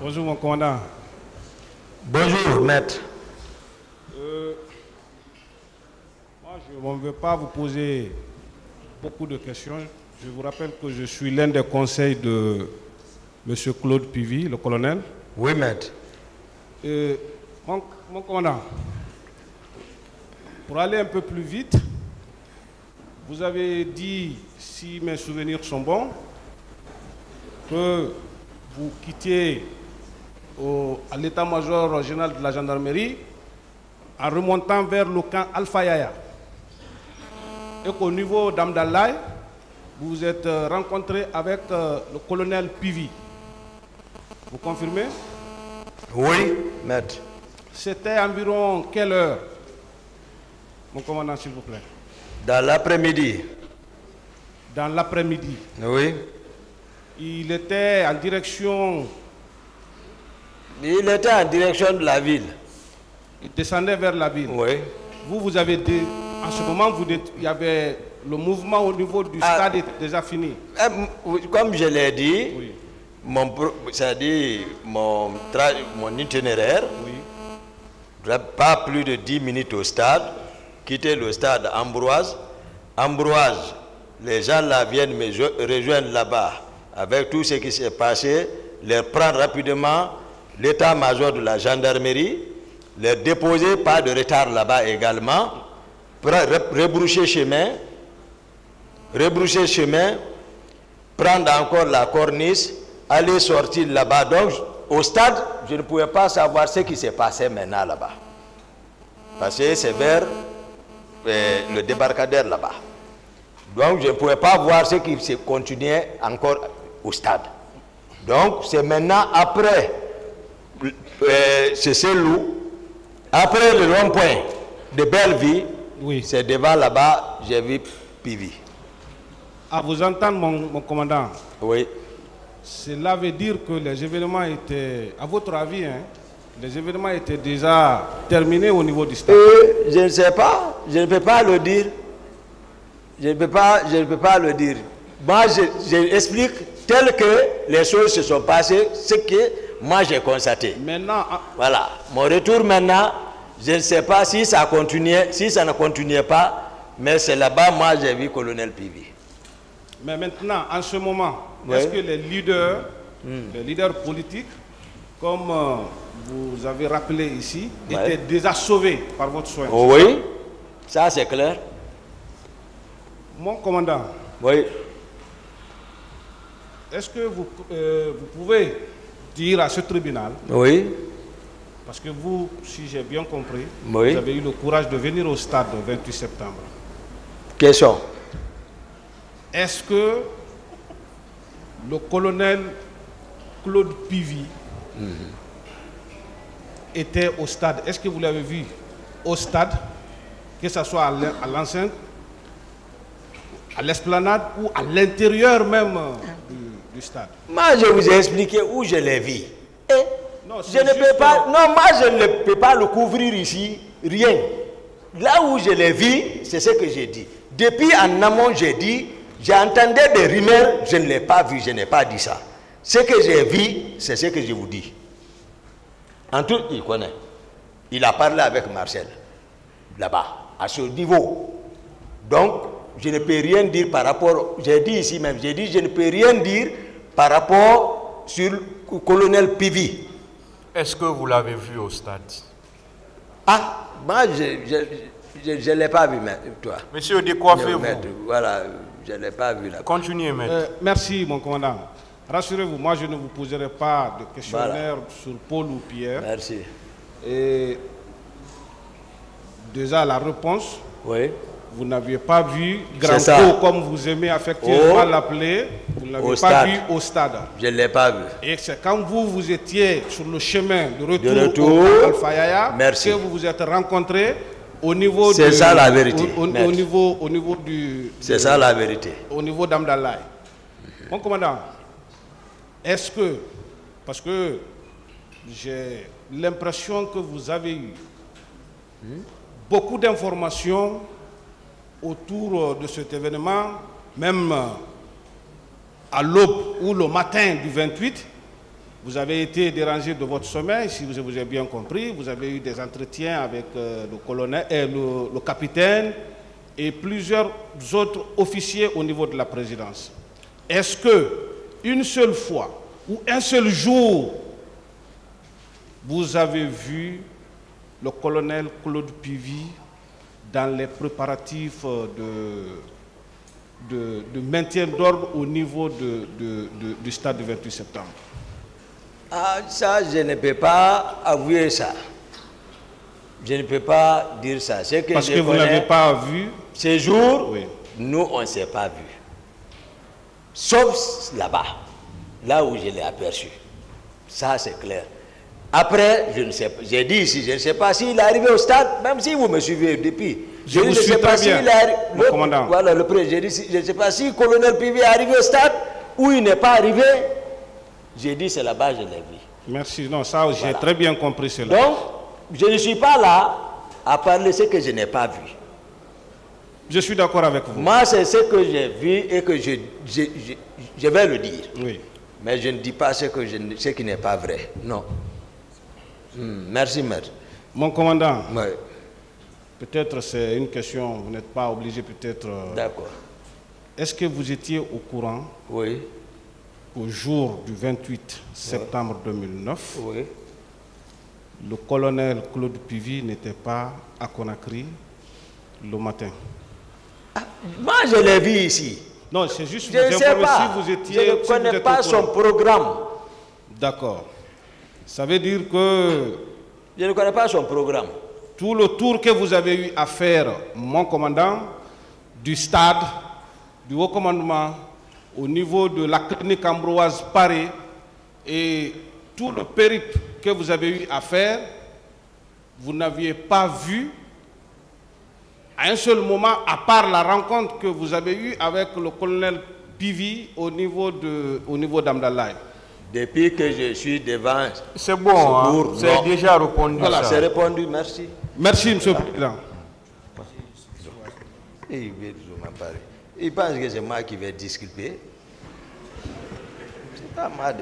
Bonjour mon commandant. Bonjour, maître. Moi, je ne veux pas vous poser beaucoup de questions. Je vous rappelle que je suis l'un des conseils de M. Claude Pivy, le colonel. Oui, maître. Mon commandant, pour aller un peu plus vite, vous avez dit, si mes souvenirs sont bons, que vous quittiez à l'état-major général de la gendarmerie en remontant vers le camp Alpha Yaya. Et qu'au niveau d'Amdalaï, vous vous êtes rencontré avec le colonel Pivy. Vous confirmez? Oui, maître. C'était environ quelle heure, mon commandant, s'il vous plaît? Dans l'après-midi. Dans l'après-midi. Oui. Il était en direction... Il était en direction de la ville. Il descendait vers la ville. Oui. Vous avez dit, en ce moment, il y avait le mouvement au niveau du stade était déjà fini. Comme je l'ai dit, Oui. c'est-à-dire mon itinéraire, Oui. pas plus de 10 minutes au stade, quitter le stade Ambroise. Ambroise, les gens là viennent me rejoindre là-bas avec tout ce qui s'est passé, les prendre rapidement, l'état-major de la gendarmerie, les déposer, pas de retard là-bas également, rebrousser chemin, prendre encore la corniche, aller sortir là-bas. Donc, au stade, je ne pouvais pas savoir ce qui s'est passé maintenant là-bas. Parce que c'est vers le débarcadère là-bas. Donc, je ne pouvais pas voir ce qui se continuait encore au stade. Donc, c'est maintenant après ce loup, après le rond-point de Belleville, Oui. c'est devant là-bas, j'ai vu Pivy. À vous entendre, mon commandant, Oui. cela veut dire que les événements étaient, à votre avis, hein, les événements étaient déjà terminés au niveau du stade. Je ne sais pas, je ne peux pas le dire. Je ne peux pas le dire. Moi, j'explique tel que les choses se sont passées, ce que moi j'ai constaté. Maintenant, Voilà. Mon retour maintenant, je ne sais pas si ça continuait, si ça ne continuait pas, mais c'est là-bas, moi j'ai vu colonel Pivy. mais maintenant, en ce moment, Oui. est-ce que les leaders politiques, comme vous avez rappelé ici, Oui. étaient déjà sauvés par votre soin? Oui, ça c'est clair. Mon commandant, Oui. est-ce que vous pouvez dire à ce tribunal, Oui. parce que vous, si j'ai bien compris, Oui. vous avez eu le courage de venir au stade le 28 septembre. Question. Est-ce que le colonel Claude Pivy était au stade? Est-ce que vous l'avez vu au stade, que ce soit à l'enceinte, à l'esplanade ou à l'intérieur même du stade? Moi, je vous ai expliqué où je l'ai vu. Non, Je ne peux pas, non, moi je ne peux pas le couvrir ici, rien. Là où je l'ai vu, c'est ce que j'ai dit. Depuis en amont, j'ai dit, j'entendais des rumeurs, je ne l'ai pas vu, je n'ai pas dit ça. Ce que j'ai vu, c'est ce que je vous dis. En tout, il connaît. Il a parlé avec Marcel, là-bas, à ce niveau. Donc, je ne peux rien dire par rapport, j'ai dit ici même, j'ai dit, je ne peux rien dire par rapport sur le colonel Pivy. Est-ce que vous l'avez vu au stade? Ah, moi, je ne l'ai pas vu, toi. Monsieur, décoiffez-vous. Voilà, je ne l'ai pas vu là. Continuez, maître. Merci, mon commandant. Rassurez-vous, moi, je ne vous poserai pas de questionnaire sur Paul ou Pierre. Merci. Et déjà, la réponse, Oui. vous n'aviez pas vu C'est ça. Grand-Co, comme vous aimez affectueusement l'appeler, vous ne l'avez pas stade. vu au stade. Je ne l'ai pas vu. Et c'est quand vous étiez sur le chemin de retour, retour. au Alpha Yaya Merci. que vous vous êtes rencontrés au niveau C'est ça la vérité, au maître. niveau du... C'est ça la vérité. Au niveau d'Amdalaï. Mon commandant, est-ce que, parce que j'ai l'impression que vous avez eu beaucoup d'informations autour de cet événement, même à l'aube ou le matin du 28, Vous avez été dérangé de votre sommeil, si je vous ai bien compris. Vous avez eu des entretiens avec le colonel, le capitaine et plusieurs autres officiers au niveau de la présidence. Est-ce que une seule fois ou un seul jour, vous avez vu le colonel Claude Pivy dans les préparatifs de maintien d'ordre au niveau du stade du 28 septembre? Ah, ça, je ne peux pas avouer ça. Je ne peux pas dire ça. Parce que vous n'avez pas vu. Ce jour, oui. Nous, on ne s'est pas vu. Sauf là-bas, là où je l'ai aperçu. Ça, c'est clair. Après, je ne sais pas. J'ai dit ici, je ne sais pas s'il est arrivé au stade, même si vous me suivez depuis. Je vous suis très bien, le commandant. Voilà, le président. J'ai dit, je ne sais pas si le colonel Pivy est arrivé au stade ou il n'est pas arrivé. J'ai dit, c'est là-bas, je l'ai vu. Merci. Non, ça, j'ai très bien compris cela. Donc, je ne suis pas là à parler de ce que je n'ai pas vu. Je suis d'accord avec vous. Moi, c'est ce que j'ai vu et que je vais le dire. Oui. Mais je ne dis pas ce qui n'est pas vrai. Non. Merci, maître. Mon commandant, Oui. peut-être c'est une question, vous n'êtes pas obligé peut-être... D'accord. Est-ce que vous étiez au courant, Oui. au jour du 28 septembre 2009, Oui. le colonel Claude Pivy n'était pas à Conakry le matin? Moi, je l'ai vu ici. Non, c'est juste Je ne sais pas. si vous étiez... Je ne connais pas son programme. D'accord. Ça veut dire que... Je ne connais pas son programme. Tout le tour que vous avez eu à faire, mon commandant, du stade, du haut commandement, au niveau de la clinique Ambroise Paré, et tout le périple que vous avez eu à faire, vous n'aviez pas vu à un seul moment, à part la rencontre que vous avez eue avec le colonel Pivy au niveau d'Amdalaï. Depuis que je suis devant... C'est bon, hein? C'est déjà répondu. Voilà, c'est répondu, merci. Merci, Monsieur le Président. Il pense que c'est moi qui vais disculper. C'est pas mal.